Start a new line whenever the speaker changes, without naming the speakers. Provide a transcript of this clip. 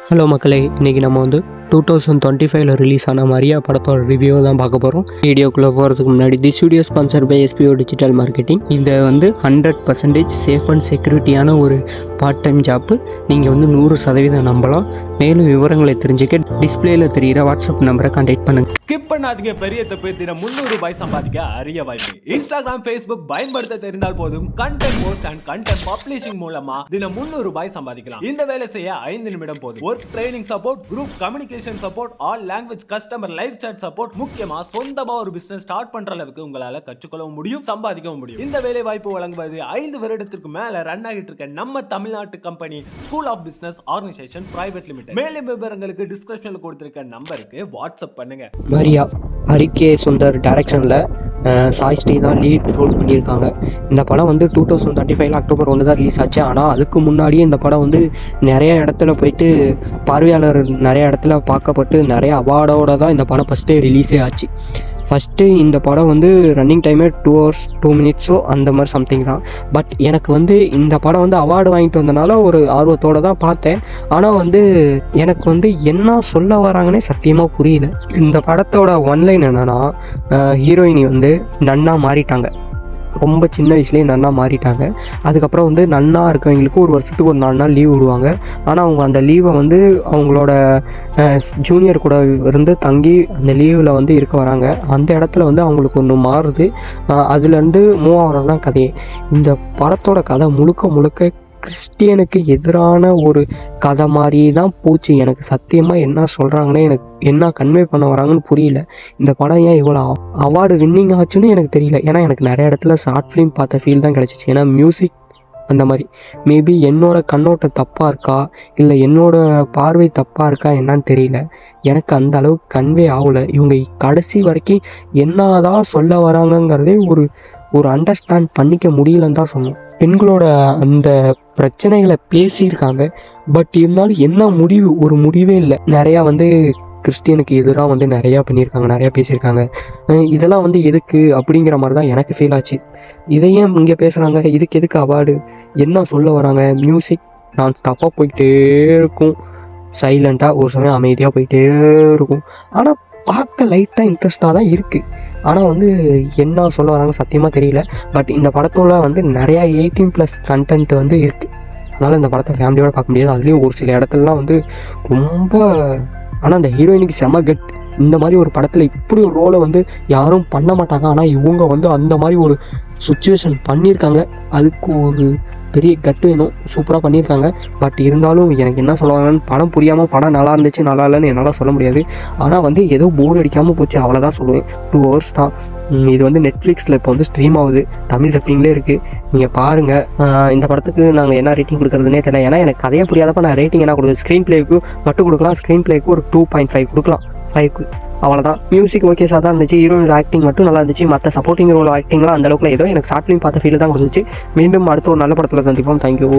Hello மக்களே, இன்றைக்கி நம்ம வந்து 2025 ரிலீஸ் ஆன மரியா படத்தோட ரிவ்யூ தான் பார்க்க போகிறோம். வீடியோக்குள்ளே போகிறதுக்கு முன்னாடி this video sponsor by SPO digital marketing. இதை வந்து 100% சேஃப் அண்ட் செக்யூரிட்டியான ஒரு பார்ட் டைம் ஜாப்பு. நீங்கள் வந்து 100% நம்பலாம். மேலும் விவரங்களை தெரிஞ்சுக்க டிஸ்பிளேல தெரிகிற வாட்ஸ்அப் நம்பரை கான்டாக்ட் பண்ணுங்க.
ஸ்கிப் பண்ணாதீங்க. பெரிய தப்பு. தினம் 300 ரூபாய் சம்பாதிக்க அரிய வாய்ப்பு. இன்ஸ்டாகிராம், ஃபேஸ்புக் பயன்படுத்த தெரிந்தால் போதும். Content post and content publishing மூலமா தினம் 300 ரூபாய் சம்பாதிக்கலாம். இந்த வேலை செய்ய 5 நிமிடம் போதும். Work training support, group communication support, all language customer live chat support, முக்கியமா சொந்தமா ஒரு பிசினஸ் ஸ்டார்ட் பண்ற அளவுக்கு உங்களால கற்றுக்கொள்ளவும் முடியும், சம்பாதிக்கவும் முடியும். இந்த வேலை வாய்ப்பு வழங்குவது 5 வருடத்திற்கு மேல ரன் ஆகிட்டு இருக்க நம்ம தமிழ்நாட்டு company school of business organisation private limited. மேலும் விவரங்களுக்கு டிஸ்கிரிப்ஷன்ல கொடுத்திருக்க நம்பருக்கு வாட்ஸ்அப் பண்ணுங்க.
மரியா ஹரிகே சுந்தர் டைரக்ஷனில் சாய் ஸ்ரீ தான் லீட் ரோல் பண்ணியிருக்காங்க. இந்த படம் வந்து 2025 அக்டோபர் 1 தான் ரிலீஸ் ஆச்சு. ஆனால் அதுக்கு முன்னாடியே இந்த படம் வந்து நிறைய இடத்துல போயிட்டு பார்வையாளர் நிறைய இடத்துல பார்க்கப்பட்டு நிறைய அவார்டோடு தான் இந்த படம் ஃபஸ்ட்டு ரிலீஸே ஆச்சு. ஃபஸ்ட்டு இந்த படம் வந்து ரன்னிங் டைமே 2 hours 2 minutes அந்த மாதிரி சம்திங் தான். பட் எனக்கு வந்து இந்த படம் வந்து அவார்டு வாங்கிட்டு வந்தனால ஒரு ஆர்வத்தோடு தான் பார்த்தேன். ஆனால் வந்து எனக்கு வந்து என்ன சொல்ல வராங்கன்னே சத்தியமாக புரியல. இந்த படத்தோட ஒன்லைன் என்னென்னா, ஹீரோயினி வந்து நன்னா மாறிட்டாங்க. ரொம்ப சின்ன வயசுலேயே நன்னா மாறிட்டாங்க. அதுக்கப்புறம் வந்து நன்னா இருக்கவங்களுக்கு ஒரு வருஷத்துக்கு ஒரு 4 நாள் லீவ் விடுவாங்க. ஆனால் அவங்க அந்த லீவை வந்து அவங்களோட ஜூனியர் கூட இருந்து தங்கி அந்த லீவில் வந்து இருக்க வராங்க. அந்த இடத்துல வந்து அவங்களுக்கு ஒன்று மாறுது. அதுலேருந்து மூவ் ஆகிறது தான் கதையே. இந்த படத்தோட கதை முழுக்க முழுக்க கிறிஸ்டியனுக்கு எதிரான ஒரு கதை மாதிரி தான் போச்சு. எனக்கு சத்தியமாக என்ன சொல்கிறாங்கன்னு, எனக்கு என்ன கன்வே பண்ண வராங்கன்னு புரியல. இந்த படம் ஏன் இவ்வளோ அவார்டு வின்னிங் ஆச்சுன்னு எனக்கு தெரியல. ஏன்னா எனக்கு நிறைய இடத்துல ஷார்ட் ஃபிலிம் பார்த்த ஃபீல் தான் கிடச்சிச்சு. ஏன்னா மியூசிக் அந்த மாதிரி மேபி என்னோட கண்ணோட்டம் தப்பாக இருக்கா, இல்லை என்னோட பார்வை தப்பாக இருக்கா என்னன்னு தெரியல. எனக்கு அந்த அளவுக்கு கன்வே ஆகலை. இவங்க கடைசி வரைக்கும் என்ன தான் சொல்ல வராங்கங்கிறதே ஒரு அண்டர்ஸ்டாண்ட் பண்ணிக்க முடியலன்னு தான் சொன்னோம். பெண்களோட அந்த பிரச்சனைகளை பேசியிருக்காங்க. பட் இருந்தாலும் என்ன ஒரு முடிவே இல்லை. நிறையா வந்து கிறிஸ்டியனுக்கு எதிராக வந்து நிறையா பண்ணியிருக்காங்க, நிறையா பேசியிருக்காங்க. இதெல்லாம் வந்து எதுக்கு அப்படிங்கிற மாதிரி தான் எனக்கு ஃபீல் ஆச்சு. இதையே இங்கே பேசுகிறாங்க, இதுக்கு எதுக்கு அவார்டு, என்ன சொல்ல வராங்க? மியூசிக் நான் ஸ்டாப்பாக போயிட்டே இருக்கும், சைலண்ட்டாக ஒரு சமயம் அமைதியாக போயிட்டே இருக்கும். ஆனால் பார்க்க லைட்டாக இன்ட்ரெஸ்டாக தான் இருக்குது. ஆனால் வந்து என்ன சொல்ல வராங்க சத்தியமாக தெரியல. பட் இந்த படத்தோட வந்து நிறையா 18+ கண்டென்ட் வந்து இருக்குது. அதனால் இந்த படத்தை ஃபேமிலியோடு பார்க்க முடியாது. அதுலேயும் ஒரு சில இடத்துலலாம் வந்து ரொம்ப, ஆனால் அந்த ஹீரோயினுக்கு செம கட். இந்த மாதிரி ஒரு படத்தில் இப்படி ஒரு ரோலை வந்து யாரும் பண்ண மாட்டாங்க. ஆனால் இவங்க வந்து அந்த மாதிரி ஒரு சுச்சுவேஷன் பண்ணியிருக்காங்க. அதுக்கு ஒரு பெரிய கட் வேணும். சூப்பராக பண்ணியிருக்காங்க. பட் இருந்தாலும் எனக்கு என்ன சொல்லுவாங்கன்னு படம் புரியாமல், படம் நல்லா இருந்துச்சு நல்லா இல்லைன்னு என்னால் சொல்ல முடியாது. ஆனால் வந்து ஏதோ போர் அடிக்காமல் போச்சு, அவ்வளோதான் சொல்லுவேன். 2 hours தான். இது வந்து நெட்ஃப்ளிக்ஸில் இப்போ வந்து ஸ்ட்ரீம் ஆகுது, தமிழ் டப்பிங்லேயே இருக்குது. நீங்கள் பாருங்கள். இந்த படத்துக்கு நாங்கள் என்ன ரேட்டிங் கொடுக்குறதுனே தெரியல. ஏன்னா எனக்கு கதையை புரியாதப்போ நான் ரேட்டிங் என்ன கொடுக்குறது, ஸ்க்ரீன் பிளேக்கு மட்டும் கொடுக்கலாம். ஸ்க்ரீன் பிளேக்கு ஒரு 2.5 கொடுக்கலாம், 5க்கு. அவ்வளோதான். மியூசிக் ஓகே சார் இருந்துச்சு. ஹீரோயின் ஆக்டிங் மட்டும் நல்லா இருந்துச்சு. மற்ற சப்போர்ட்டிங் ரோல் ஆக்டிங்லாம் அந்த அளவுக்கு ஏதோ எனக்கு ஷார்ட் ஃபிலிம் பார்த்த ஃபீல் தான் கொடுத்துச்சு. மீண்டும் அடுத்த ஒரு நல்ல படத்தில் சந்திப்போம். தேங்க்யூ.